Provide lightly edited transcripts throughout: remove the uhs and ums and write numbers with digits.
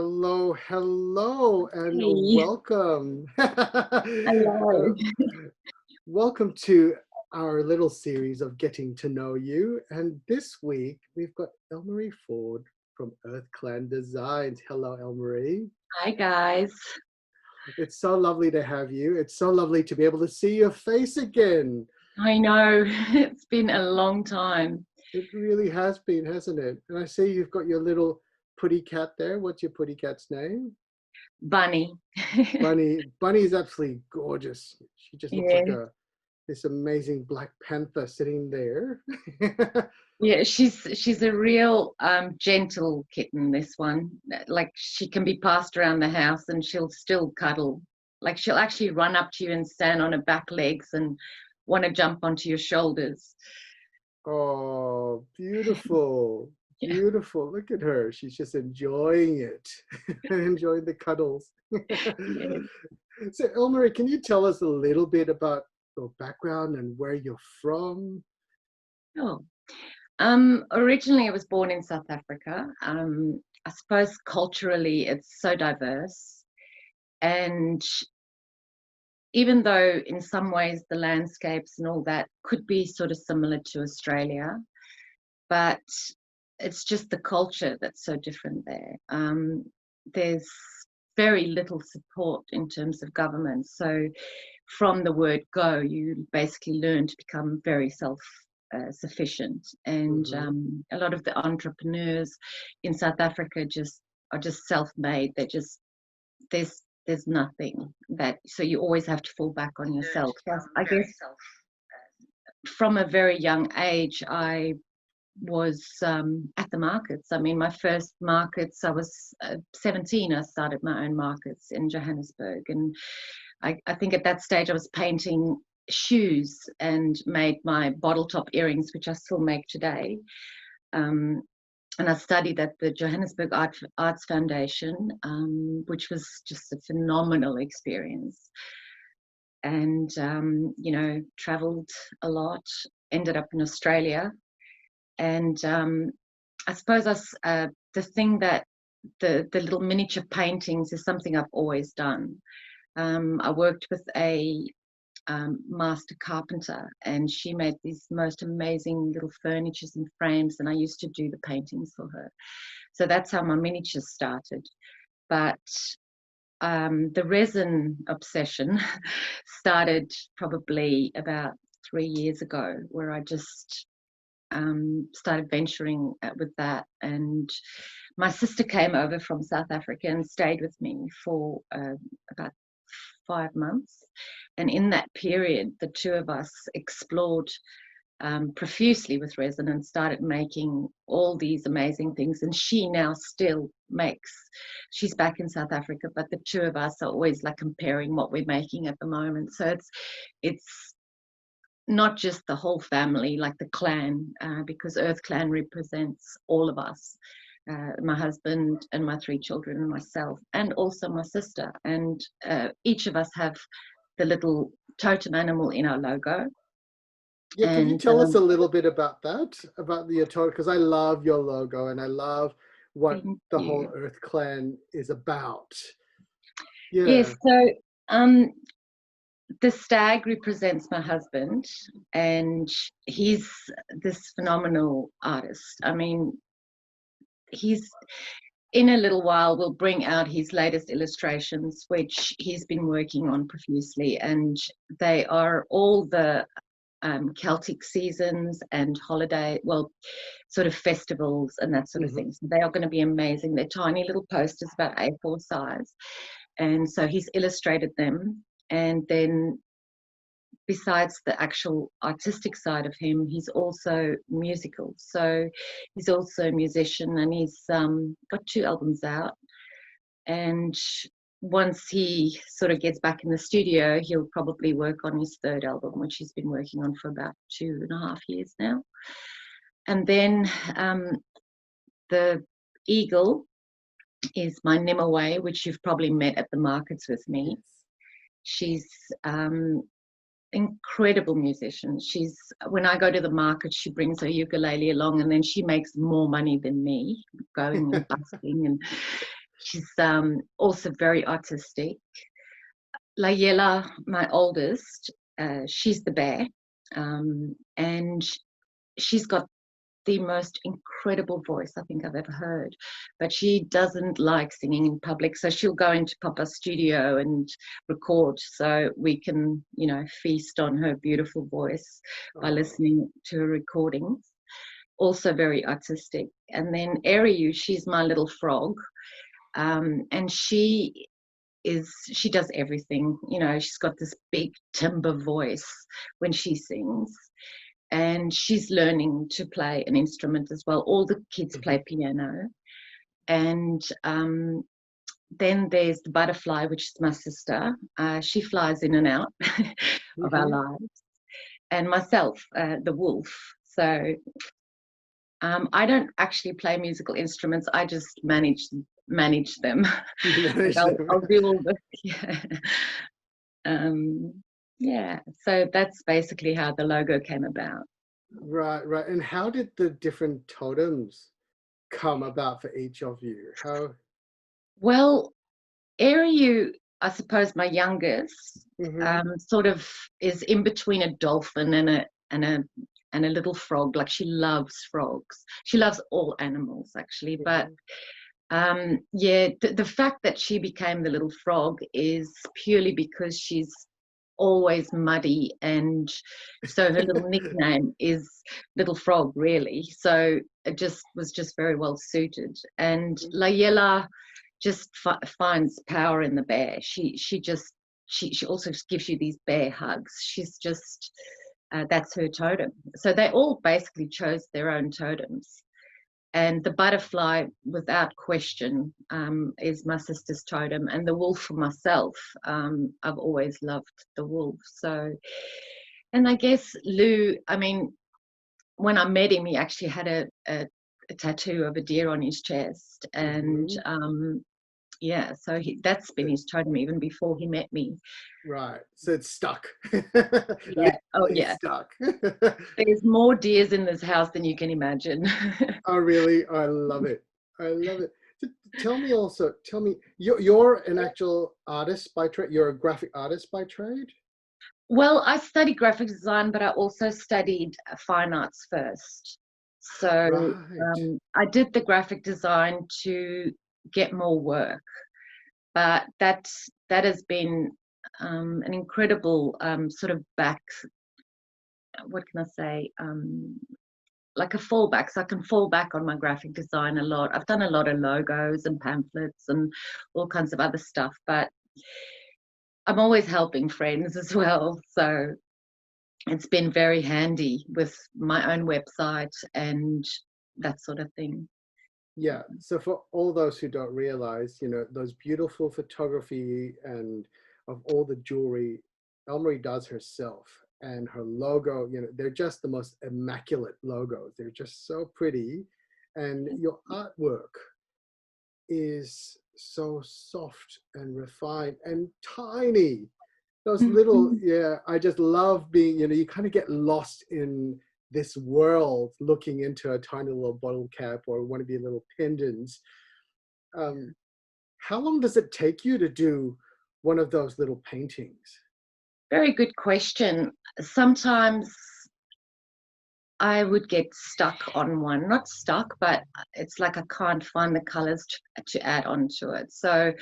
Hello, hello, and Hey, welcome. hello. Welcome to our little series of getting to know you. And this week we've got Elmarie Ford from Earth Clan Designs. Hello, Elmarie. Hi, guys. It's so lovely to have you. It's so lovely to be able to see your face again. I know it's been a long time. It really has been, hasn't it? And I see you've got your little putty cat there. What's your putty cat's name? Bunny. Bunny is absolutely gorgeous. She just looks like Yeah, a this amazing Black Panther sitting there. yeah. She's a real gentle kitten. This one, like she can be passed around the house and she'll still cuddle. Like she'll actually run up to you and stand on her back legs and want to jump onto your shoulders. Oh, beautiful. Yeah. Beautiful. Look at her. She's just enjoying it, enjoying the cuddles. Yeah. So, Elmarie, can you tell us a little bit about your background and where you're from? Oh. Originally, I was born in South Africa. I suppose culturally, it's so diverse. And even though in some ways the landscapes and all that could be sort of similar to Australia, but it's just the culture that's so different there. There's very little support in terms of government. So from the word go, you basically learn to become very sufficient. And Hmm. a lot of the entrepreneurs in South Africa are just self-made. There's nothing that, so you always have to fall back on yourself. So I guess from a very young age, I was at the markets. I mean, my first markets, I was 17. I started my own markets in Johannesburg, and I think at that stage I was painting shoes and made my bottle top earrings, which I still make today. Um, and I studied at the Johannesburg Arts Foundation, which was just a phenomenal experience. And traveled a lot. Ended up in Australia, and I suppose the thing that the little miniature paintings is something I've always done. I worked with a master carpenter, and she made these most amazing little furnitures and frames, and I used to do the paintings for her. So that's how my miniatures started. But the resin obsession started probably about 3 years ago, where I just started venturing with that. And my sister came over from South Africa and stayed with me for about 5 months. And in that period, the two of us explored profusely with resin and started making all these amazing things. And she now still makes, she's back in South Africa, but the two of us are always like comparing what we're making at the moment. So it's not just the whole family, like the clan, because Earth Clan represents all of us, my husband and my 3 children and myself, and also my sister. And each of us have the little totem animal in our logo. Yeah, can you And tell us a little bit about that, about the Atoll? Because I love your logo and I love what thank the whole you. Earth Clan is about. Yes, Yeah. so um, the stag represents my husband, and he's this phenomenal artist. I mean, he's in a little while will bring out his latest illustrations, which he's been working on profusely, and they are all the Celtic seasons and holiday, well, sort of festivals and that sort of Hmm. thing. So they are going to be amazing. They're tiny little posters about A4 size, and so he's illustrated them. And then besides the actual artistic side of him, he's also musical. So he's also a musician, and he's got 2 albums out. And once he sort of gets back in the studio, he'll probably work on his 3rd album, which he's been working on for about 2.5 years now. And then the eagle is my Nimaway, which you've probably met at the markets with me. Yes. She's incredible musician. She's When I go to the market, she brings her ukulele along, and then she makes more money than me, going and busking. And She's also very artistic. Layela, my oldest, she's the bear, and she's got the most incredible voice I think I've ever heard. But she doesn't like singing in public, so she'll go into Papa's studio and record so we can, feast on her beautiful voice by Oh. listening to her recordings. Also very artistic. And then Eriu, she's my little frog, and she does everything. She's got this big timbre voice when she sings, and she's learning to play an instrument as well. All the kids Mhm. play piano. And then there's the butterfly, which is my sister. She flies in and out of our Mhm. lives. And myself, the wolf. So I don't actually play musical instruments. I just manage them. You Like manage I'll, them. I'll do all the yeah. Yeah. So that's basically how the logo came about. Right, right. And how did the different totems come about for each of you? How? Well, Ariu, I suppose my youngest, Mhm. sort of is in between a dolphin and a little frog. Like she loves frogs. She loves all animals actually, but Mhm. yeah, the fact that she became the little frog is purely because she's always muddy, and so her little nickname is Little Frog, really. So it just was just very well suited. And Layela just finds power in the bear. She also gives you these bear hugs. She's just that's her totem. So they all basically chose their own totems. And the butterfly, without question, is my sister's totem. And the wolf for myself, I've always loved the wolf. So, and I guess Lou, I mean, when I met him, he actually had a tattoo of a deer on his chest. And Mhm. yeah, so that's been his totem even before he met me. Right. So it's stuck. Yeah. Oh, Literally yeah. stuck. There's more deers in this house than you can imagine. Oh, really? I love it. I love it. Tell me also, tell me, you're an actual artist by trade. You're a graphic artist by trade? Well, I studied graphic design, but I also studied fine arts first. So Right. I did the graphic design to get more work, but that has been an incredible sort of back. What can I say? Like a fallback, so I can fall back on my graphic design a lot. I've done a lot of logos and pamphlets and all kinds of other stuff, but I'm always helping friends as well. So it's been very handy with my own website and that sort of thing. Yeah. So for all those who don't realize, those beautiful photography and of all the jewelry Elmarie does herself and her logo, they're just the most immaculate logos. They're just so pretty. And your artwork is so soft and refined and tiny. Those little, yeah, I just love being, you kind of get lost in this world looking into a tiny little bottle cap or one of your little pendants. Um, how long does it take you to do one of those little paintings? Very good question. Sometimes I would get stuck on one, not stuck, but it's like I can't find the colors to add onto it. So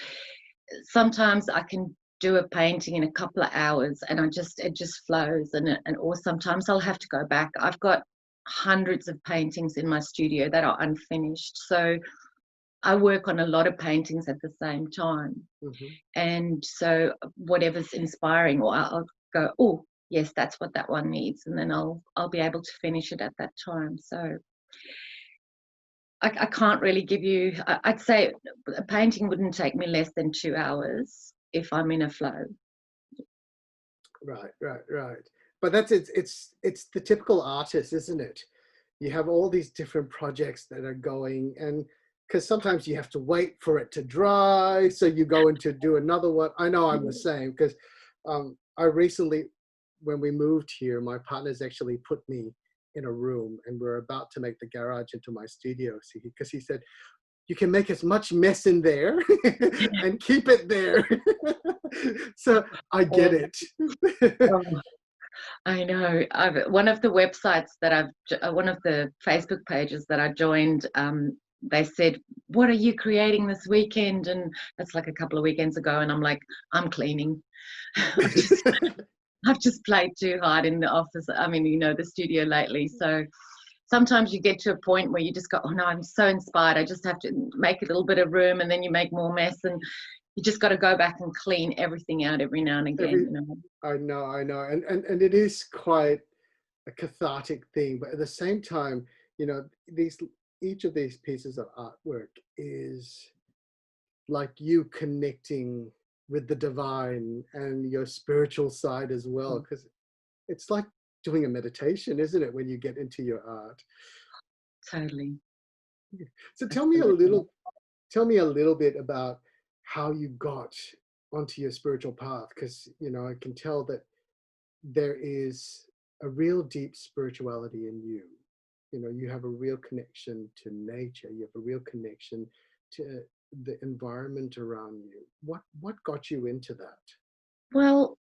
sometimes I can do a painting in a couple of hours and it just flows, and or sometimes I'll have to go back. I've got hundreds of paintings in my studio that are unfinished. So I work on a lot of paintings at the same time. Hmm. And so whatever's inspiring, or I'll go, oh, yes, that's what that one needs. And then I'll be able to finish it at that time. So I can't really give you, I'd say a painting wouldn't take me less than 2 hours if I'm in a flow. Right, right, right. But that's it's the typical artist, isn't it? You have all these different projects that are going, and because sometimes you have to wait for it to dry, so you go in to do another one. I know I'm the same because I recently, when we moved here, my partner's actually put me in a room, and we're about to make the garage into my studio. Because he said, you can make as much mess in there and keep it there. So I get Oh, it. oh, I know. One of the websites that one of the Facebook pages that I joined, they said, "What are you creating this weekend?" And that's like a couple of weekends ago, and I'm like, "I'm cleaning." I've just, I've just played too hard in the office. I mean, the studio lately. So sometimes you get to a point where you just go, "Oh no, I'm so inspired. I just have to make a little bit of room," and then you make more mess, and you just got to go back and clean everything out every now and again. Every I know, and it is quite a cathartic thing, but at the same time, these each of these pieces of artwork is like you connecting with the divine and your spiritual side as well, because it's like doing a meditation, isn't it, when you get into your art? Totally, So absolutely. tell me a little bit about how you got onto your spiritual path, because I can tell that there is a real deep spirituality in you. You have a real connection to nature. You have a real connection to the environment around you. What got you into that? Well,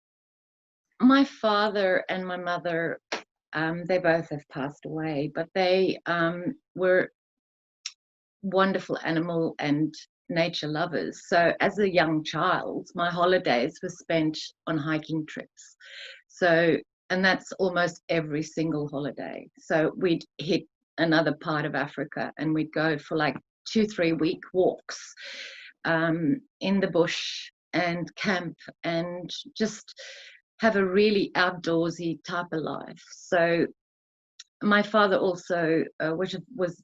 my father and my mother, they both have passed away, but they were wonderful animal and nature lovers. So as a young child, my holidays were spent on hiking trips. So, and that's almost every single holiday. So we'd hit another part of Africa and we'd go for like 2-3 week walks in the bush and camp and just have a really outdoorsy type of life. So my father also, which was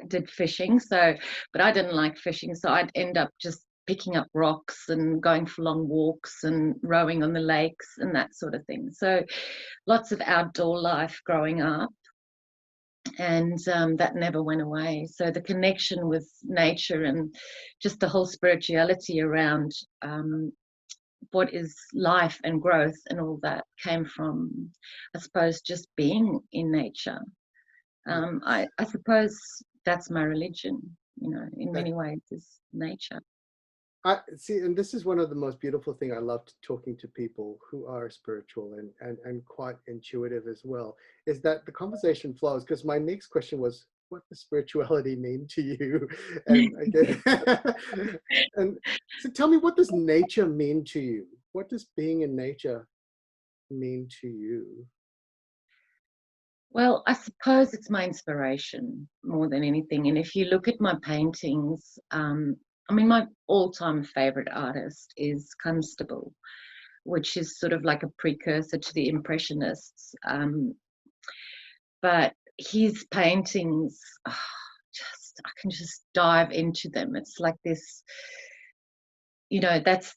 did fishing. So, but I didn't like fishing, so I'd end up just picking up rocks and going for long walks and rowing on the lakes and that sort of thing. So, lots of outdoor life growing up, and that never went away. So the connection with nature and just the whole spirituality around what is life and growth and all that came from, I suppose, just being in nature. I suppose that's my religion, in Yeah. many ways is nature. I see, and this is one of the most beautiful thing I love talking to people who are spiritual and quite intuitive as well, is that the conversation flows. Because my next question was, what does spirituality mean to you? And again, and so tell me, what does nature mean to you? What does being in nature mean to you? Well, I suppose it's my inspiration more than anything. And if you look at my paintings, I mean, my all-time favorite artist is Constable, which is sort of like a precursor to the Impressionists. But his paintings, I can just dive into them. It's like this,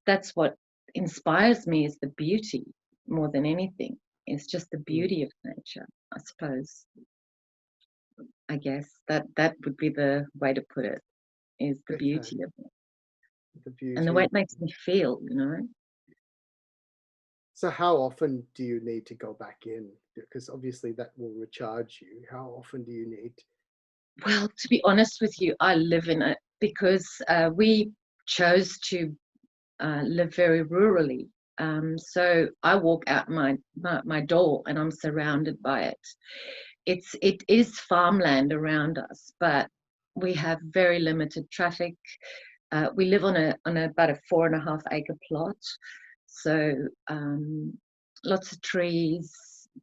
that's what inspires me is the beauty more than anything. It's just the Mm, beauty of nature, I suppose. I guess that would be the way to put it, is the okay, beauty of it the and the way beauty. it makes me feel. So how often do you need to go back in? Because obviously that will recharge you. How often do you need? Well, to be honest with you, I live in it because we chose to live very rurally. So I walk out my door and I'm surrounded by it. It is farmland around us, but we have very limited traffic. We live on about a 4.5 acre plot, so lots of trees,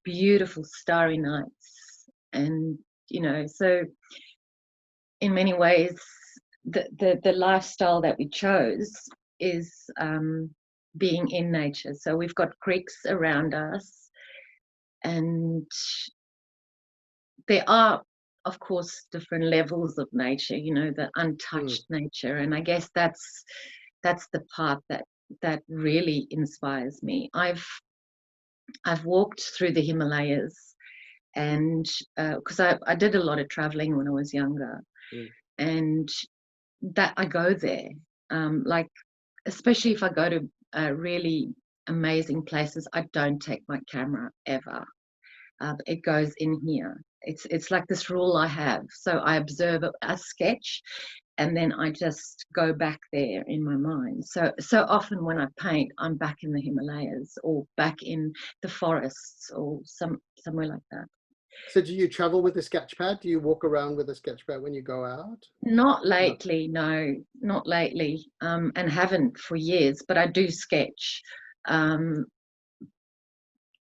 beautiful starry nights, and so in many ways, the lifestyle that we chose is being in nature. So we've got creeks around us, and there are, of course, different levels of nature. The Mm, untouched nature, and I guess that's the part that really inspires me. I've walked through the Himalayas, and because I did a lot of traveling when I was younger, mm, and that I go there, like especially if I go to really amazing places, I don't take my camera ever. It goes in here. It's like this rule I have. So I observe, I sketch, and then I just go back there in my mind. So often when I paint, I'm back in the Himalayas or back in the forests or somewhere like that. So do you travel with a sketch pad? Do you walk around with a sketch pad when you go out? Not No. lately, no, not lately, and haven't for years, but I do sketch. Um,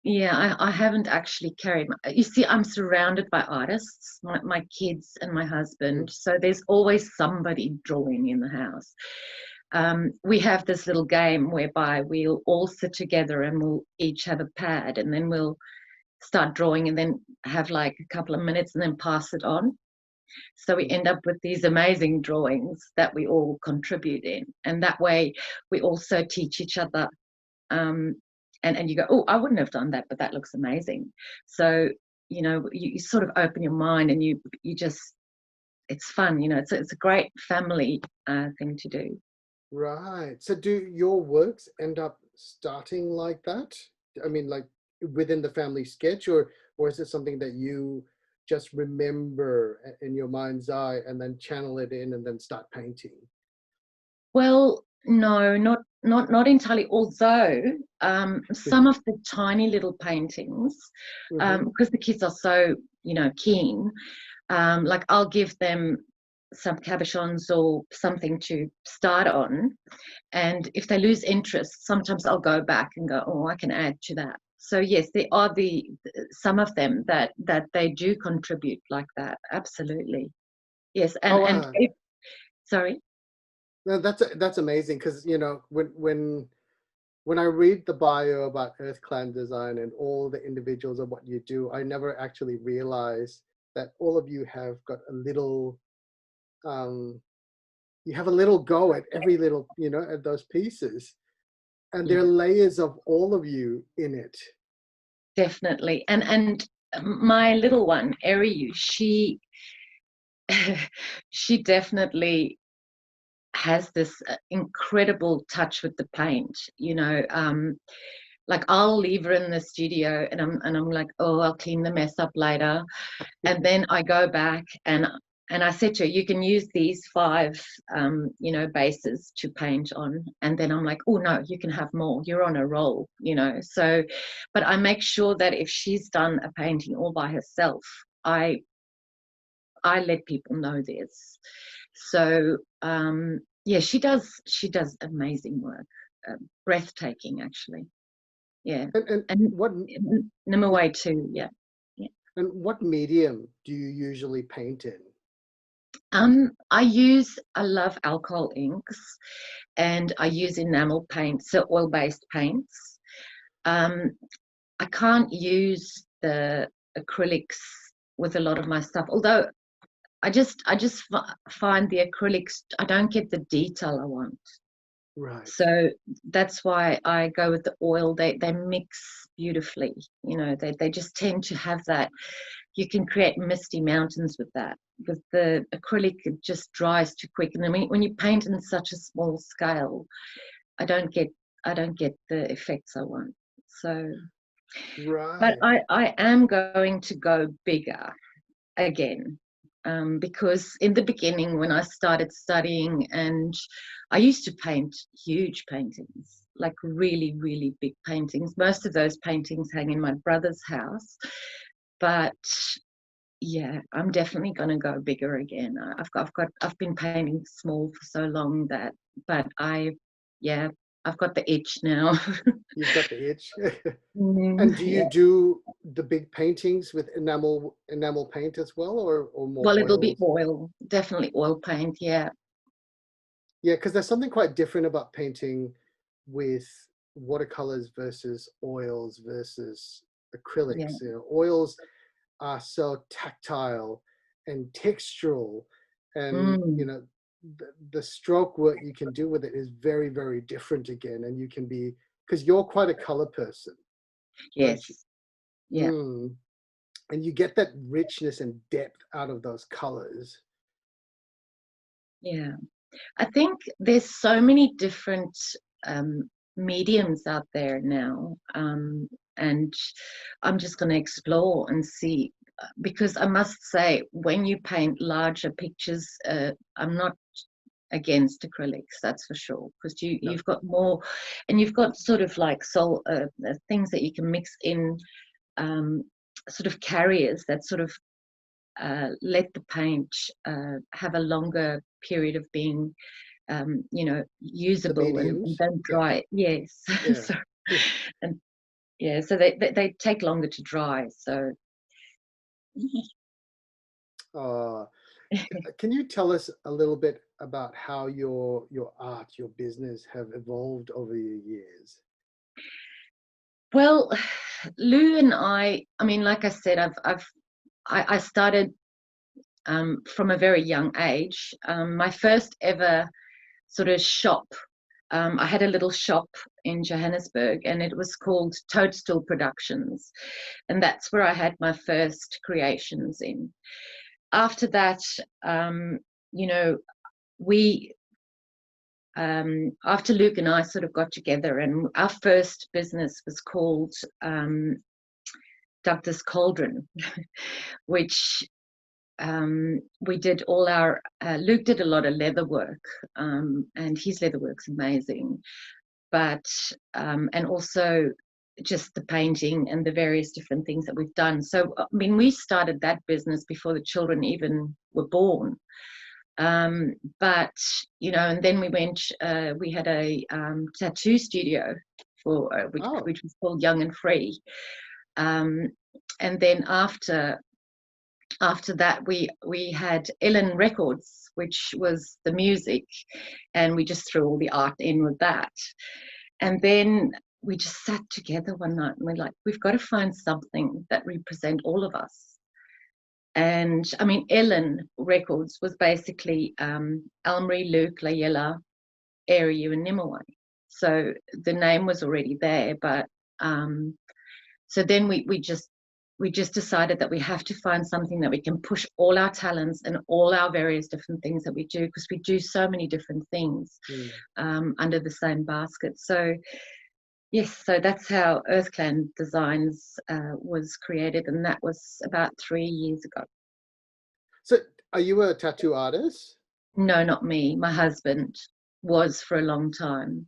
yeah, I haven't actually carried you see, I'm surrounded by artists, my kids and my Mm. husband, so there's always somebody drawing in the house. We have this little game whereby we'll all sit together and we'll each have a pad, and then we'll start drawing and then have like a couple of minutes and then pass it on. So we end up with these amazing drawings that we all contribute in. And that way we also teach each other. Um, and you go, oh, I wouldn't have done that, but that looks amazing. So, you sort of open your mind and you just, it's fun, it's a great family thing to do. Right. So do your works end up starting like that? I mean, like within the family sketch, or is it something that you just remember in your mind's eye and then channel it in and then start painting? Well, no, not entirely. Although some of the tiny little paintings, Mm-hmm. because the kids are so keen, like I'll give them some cabochons or something to start on, and if they lose interest, sometimes I'll go back and go, oh, I can add to that. So yes, there are some of them that they do contribute like that. Absolutely, yes, Oh, and sorry. no, that's amazing because when I read the bio about Earth Clan Design and all the individuals of what you do, I never actually realized that all of you have got a little, um, you have a little go at every little, at those pieces. And there are Yeah. layers of all of you in it. Definitely. And my little one, Eriu, she she definitely has this incredible touch with the paint. Like I'll leave her in the studio and I'm like, oh, I'll clean the mess up later. And then I go back and I said to her, you can use these 5 bases to paint on. And then I'm like, oh no, you can have more, you're on a roll. So but I make sure that if she's done a painting all by herself, I let people know this. So yeah, she does amazing work, breathtaking actually. Yeah. And And what number way too, yeah. Yeah. and what medium do you usually paint in? I love alcohol inks, and I use enamel paints, so oil-based paints. Um, I can't use the acrylics with a lot of my stuff, although I just find the acrylics, I don't get the detail I want. Right. So that's why I go with the oil. They mix beautifully. They just tend to have that. You can create misty mountains with that. With the acrylic, it just dries too quick. And then when you paint in such a small scale, I don't get the effects I want. So, but Right. I am going to go bigger again, because in the beginning when I started studying, and I used to paint huge paintings, like really, really big paintings. Most of those paintings hang in my brother's house, but yeah, I'm definitely going to go bigger again. I've been painting small for so long that, but yeah, I've got the itch now. You've got the itch. And do you Yeah. do the big paintings with enamel paint as well, or more Well, it'll be oils? oil, definitely oil paint. Yeah. Yeah, because there's something quite different about painting with watercolors versus oils versus Yeah. acrylics. Oils are so tactile and textural, and Mm, the stroke work you can do with it is very, very different again. And you can be, because you're quite a color person, aren't you? yes. Yeah. Mm. And you get that richness and depth out of those colors. Yeah. I think there's so many different um, mediums out there now, and I'm just going to explore and see. Because I must say, when you paint larger pictures, I'm not. against acrylics, that's for sure, because you've got more, and you've got sort of like things that you can mix in, sort of carriers that sort of let the paint have a longer period of being, The usable and mediums. don't dry. Yes. Yeah. So, and yeah, so they take longer to dry. So Uh, can you tell us a little bit about how your art, your business have evolved over the years? well, Lou and I mean, like I said, I started from a very young age. My first ever sort of shop. I had a little shop in Johannesburg, and it was called Toadstool Productions, and that's where I had my first creations in. After that, you know, we after Luke and I sort of got together, and our first business was called Douglas Cauldron, which we did all our Luke did a lot of leather work, and his leather work's amazing, but and also just the painting and the various different things that we've done. So I mean, we started that business before the children even were born. But and then we had a tattoo studio for Oh, which was called Young and Free. And then after that, we had Ellen Records, which was the music, and we just threw all the art in with that. And then we just sat together one night and we're like, we've got to find something that represent all of us. And I mean, Ellen Records was basically Elmarie, Luke, Layella, Ariu, and Nimue. So the name was already there, but so then we just decided that we have to find something that we can push all our talents and all our various different things that we do, because we do so many different things under the same basket. So yes, so that's how Earthclan Designs was created, and that was about 3 years ago. so are you a tattoo artist? No, not me. My husband was for a long time.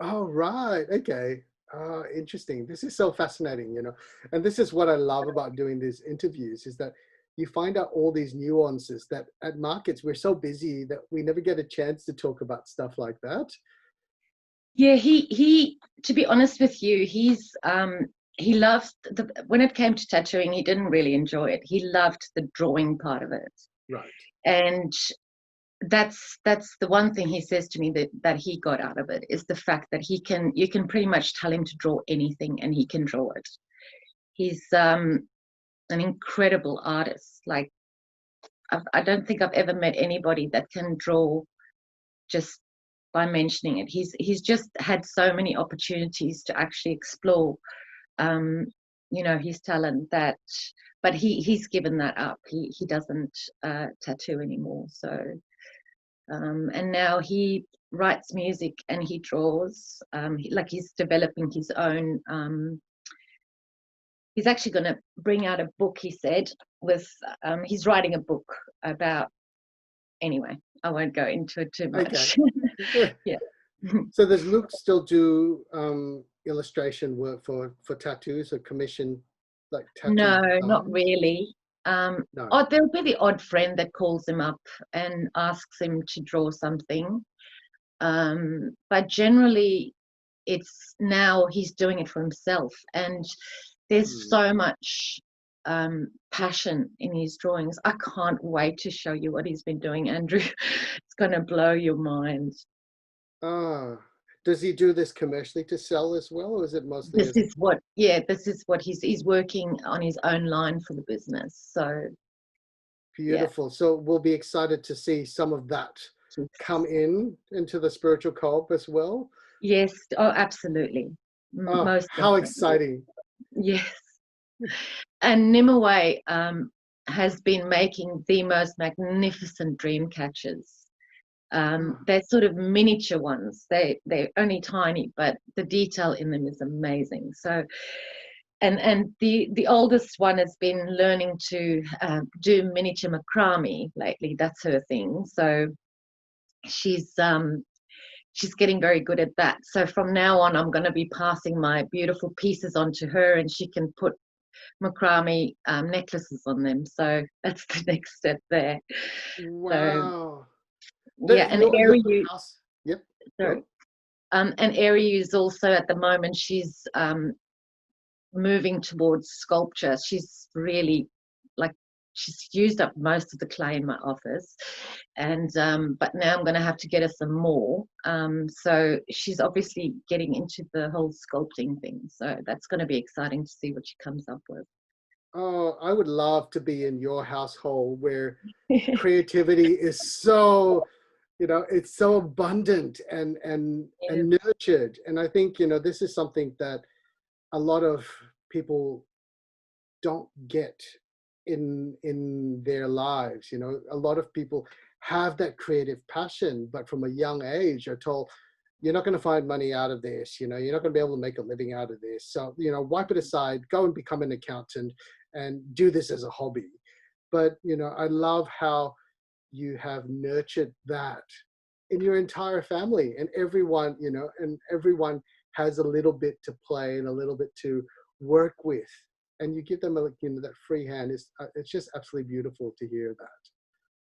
Oh, right. Okay. Interesting. This is so fascinating, and this is what I love about doing these interviews is that you find out all these nuances that at markets we're so busy that we never get a chance to talk about stuff like that. Yeah, he to be honest with you, he loved when it came to tattooing, he didn't really enjoy it. He loved the drawing part of it. Right. And that's the one thing he says to me that he got out of it, is the fact that you can pretty much tell him to draw anything and he can draw it. He's an incredible artist. Like I don't think I've ever met anybody that can draw just by mentioning it. He's just had so many opportunities to actually explore his talent, but he's given that up. He doesn't tattoo anymore. So and now he writes music and he draws. He's developing his own. He's actually going to bring out a book. He said he's writing a book about. Anyway, I won't go into it too much. Okay. Yeah. So does Luke still do illustration work for tattoos or commission like tattoo No, not designs? really. No. There'll be the odd friend that calls him up and asks him to draw something. But generally, it's now he's doing it for himself. And there's so much passion in his drawings. I can't wait to show you what he's been doing, Andrew. It's going to blow your mind. Ah, does he do this commercially to sell as well, or is it mostly This as is what he's working on his own line for the business. So yeah. beautiful? So we'll be excited to see some of that come into the spiritual co-op as well. Yes. Oh, absolutely. Oh, Most how definitely. exciting. Yes. And Nimue has been making the most magnificent dream catchers. They're sort of miniature ones. They're only tiny, but the detail in them is amazing. So, and the oldest one has been learning to do miniature macrame lately. That's her thing. So she's getting very good at that. So from now on, I'm going to be passing my beautiful pieces on to her, and she can put macrame necklaces on them. So that's the next step there. So Wow. yeah, and Your Ari, house. Yep. sorry, Go. and Ari is also at the moment. She's moving towards sculpture. She's really like she's used up most of the clay in my office, and but now I'm going to have to get her some more. So she's obviously getting into the whole sculpting thing. So that's going to be exciting to see what she comes up with. Oh, I would love to be in your household where creativity is so, it's so abundant and nurtured. And I think, this is something that a lot of people don't get in their lives. A lot of people have that creative passion, but from a young age are told, you're not going to find money out of this, you're not going to be able to make a living out of this, so wipe it aside, go and become an accountant and do this as a hobby. But I love how you have nurtured that in your entire family, and everyone has a little bit to play and a little bit to work with, and you give them that free hand. It's just absolutely beautiful to hear that.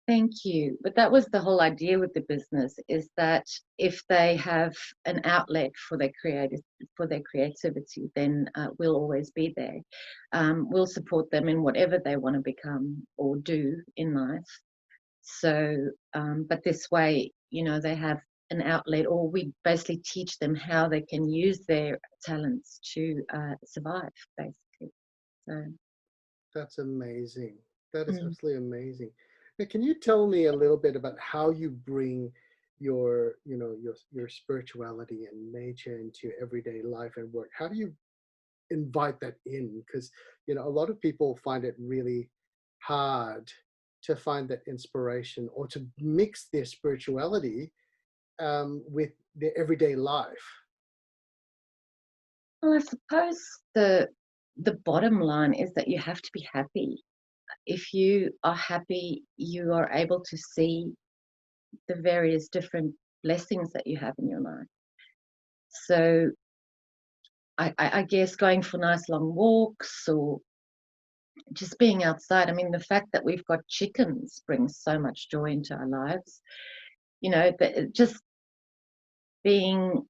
Thank you. But that was the whole idea with the business, is that if they have an outlet for their creativity, then we'll always be there. We'll support them in whatever they want to become or do in life. So, but this way, they have an outlet, or we basically teach them how they can use their talents to survive, basically. So. That's amazing. That is Mm. absolutely amazing. Now, can you tell me a little bit about how you bring your spirituality and nature into your everyday life and work? How do you invite that in? Because a lot of people find it really hard to find that inspiration or to mix their spirituality with their everyday life. Well, I suppose the bottom line is that you have to be happy. If you are happy, you are able to see the various different blessings that you have in your life. So I guess going for nice long walks or just being outside. I mean, the fact that we've got chickens brings so much joy into our lives. Just being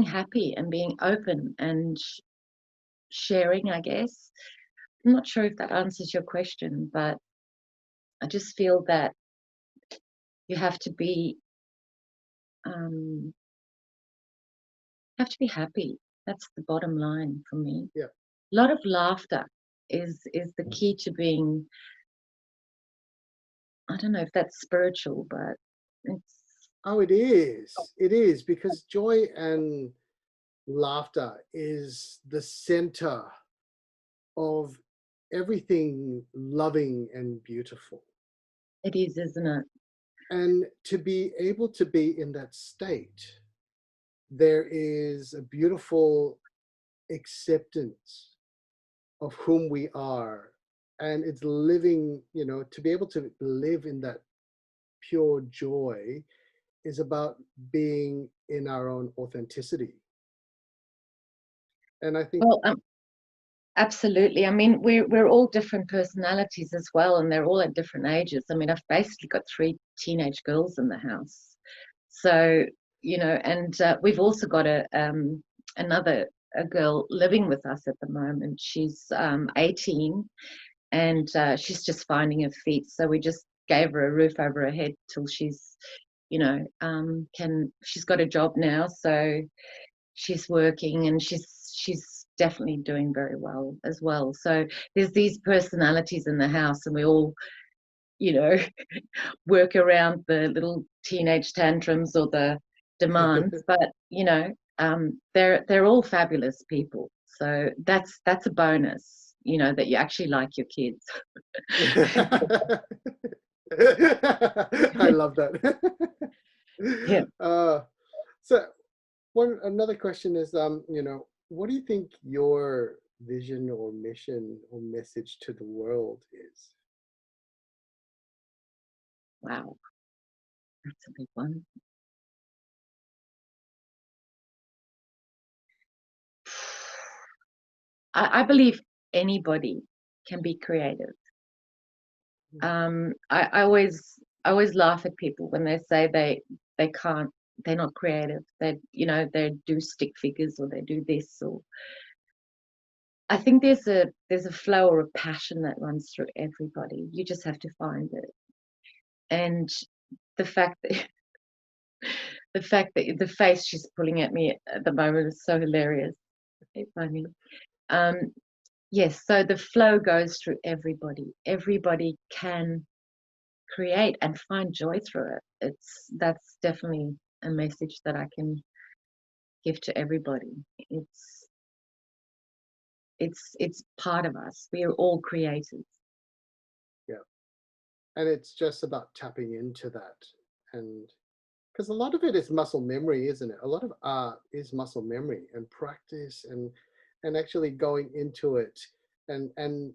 happy and being open and sharing, I guess. I'm not sure if that answers your question, but I just feel that you um, have to be happy. That's the bottom line for me. Yeah. A lot of laughter is the key to being. I don't know if that's spiritual, but it's Oh, it is. It is, because joy and laughter is the center of everything loving and beautiful. it is, isn't it? And to be able to be in that state, there is a beautiful acceptance of whom we are. And it's living, to be able to live in that pure joy is about being in our own authenticity. And I think, Well, absolutely. I mean, we're all different personalities as well, and they're all at different ages. I mean, I've basically got 3 teenage girls in the house, so and we've also got another a girl living with us at the moment. She's 18, and she's just finding her feet. So we just gave her a roof over her head till she's, she's got a job now, so she's working, and she's definitely doing very well as well. So there's these personalities in the house, and we all, you know, work around the little teenage tantrums or the demands. But they're all fabulous people. So that's a bonus, that you actually like your kids. I love that. Yeah. uh, so another question is, what do you think your vision or mission or message to the world is? Wow, that's a big one. I believe anybody can be creative. I always laugh at people when they say they can't, they're not creative. They do stick figures or they do this. Or I think there's a flow or a passion that runs through everybody. You just have to find it. And the fact that the face she's pulling at me at the moment is so hilarious. It's funny. Um, yes, so the flow goes through everybody. Everybody can create and find joy through it. That's definitely a message that I can give to everybody. It's part of us. We are all creators. Yeah. And it's just about tapping into that. And because a lot of it is muscle memory, isn't it? A lot of art is muscle memory and practice and actually going into it and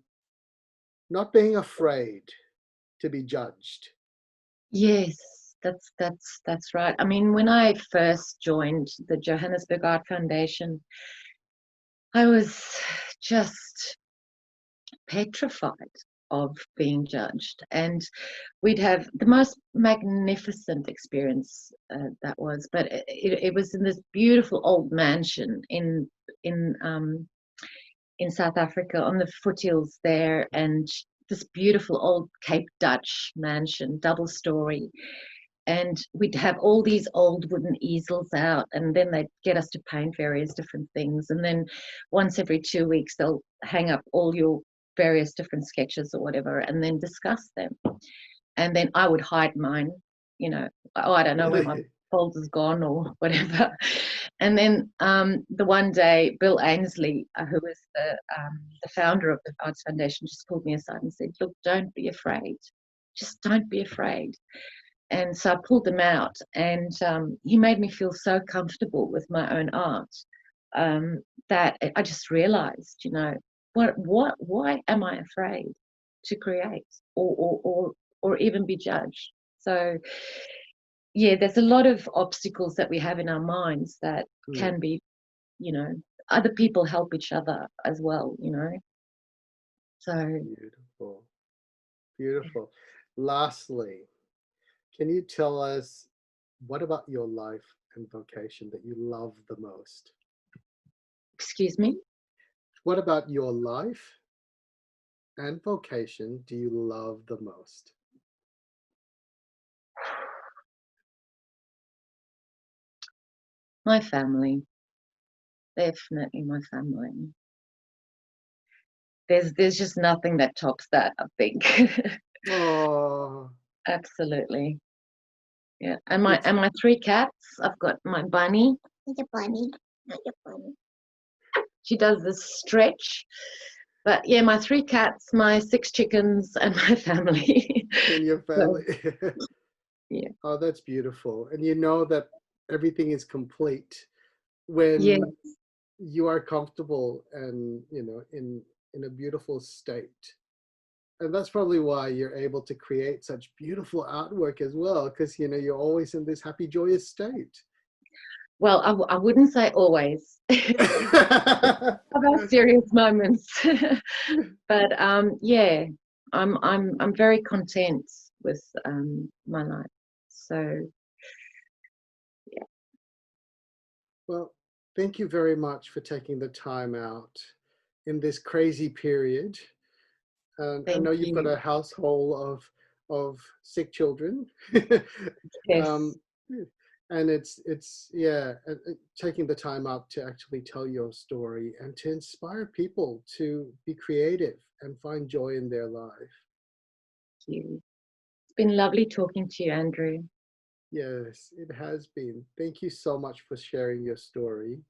not being afraid to be judged. Yes, that's right. I mean, when I first joined the Johannesburg Art Foundation, I was just petrified of being judged, and we'd have the most magnificent experience that was. But it was in this beautiful old mansion in um, in South Africa on the foothills there, and this beautiful old Cape Dutch mansion, double story. And we'd have all these old wooden easels out, and then they'd get us to paint various different things. And then once every 2 weeks, they'll hang up all your various different sketches or whatever, and then discuss them. And then I would hide mine, you know, oh, I don't know where my folder's gone or whatever. And then the one day, Bill Ainsley, who was the founder of the Arts Foundation, just pulled me aside and said, "Look, don't be afraid. Just don't be afraid." And so I pulled them out, and he made me feel so comfortable with my own art that I just realized, why am I afraid to create or even be judged? So yeah, there's a lot of obstacles that we have in our minds that Mm, can be, other people help each other as well, So beautiful. Beautiful. Lastly, can you tell us what about your life and vocation that you love the most? excuse me, What about your life and vocation do you love the most? my family, definitely my family. There's just nothing that tops that, I think. Oh, Absolutely. Yeah. And my it's and my three cats, I've got my bunny. Here's a bunny. Not your bunny. She does this stretch. But yeah, my three cats, my six chickens, and my family. in your So family. yeah. Oh, that's beautiful. And you know that everything is complete Yeah. when you are comfortable and, in a beautiful state. And that's probably why you're able to create such beautiful artwork as well, because, you're always in this happy, joyous state. Well, I wouldn't say always. I've had serious moments. But yeah, I'm very content with my life. So yeah, Well, thank you very much for taking the time out in this crazy period. I thank know you've got you. a household of sick children. Yes, um, and it's yeah, taking the time out to actually tell your story and to inspire people to be creative and find joy in their life. thank you. It's been lovely talking to you, Andrew. Yes, it has been. Thank you so much for sharing your story.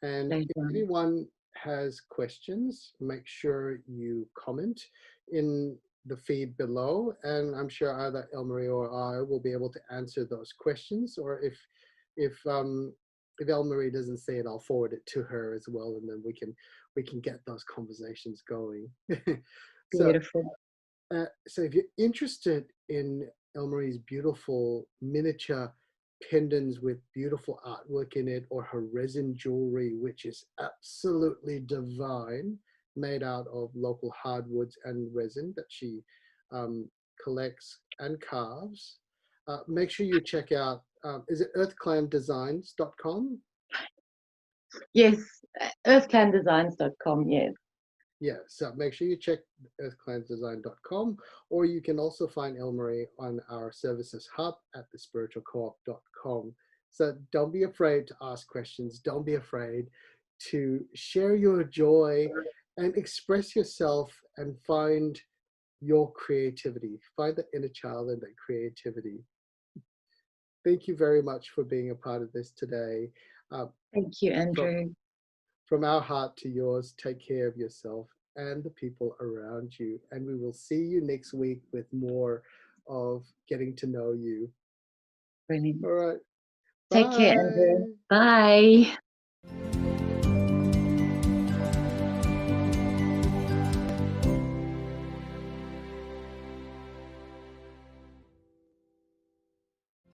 And if Pleasure. anyone has questions, make sure you comment in the feed below. And I'm sure either Elmarie or I will be able to answer those questions. Or if Elmarie doesn't say it, I'll forward it to her as well, and then we can get those conversations going. so Beautiful. so if you're interested in Elmarie's beautiful miniature pendants with beautiful artwork in it, or her resin jewelry, which is absolutely divine, made out of local hardwoods and resin that she um, collects and carves. Make sure you check out, is it earthclandesigns.com? Yes, earthclandesigns.com. Yes. Yeah, so make sure you check earthclansdesign.com, or you can also find Elmarie on our services hub at thespiritualcoop.com. So don't be afraid to ask questions. Don't be afraid to share your joy and express yourself and find your creativity. Find the inner child and that creativity. Thank you very much for being a part of this today. Uh, Thank you, from, Andrew. from our heart to yours, take care of yourself and the people around you. And we will see you next week with more of getting to know you. Brilliant. All right. Take care, Andrew. Bye. Bye.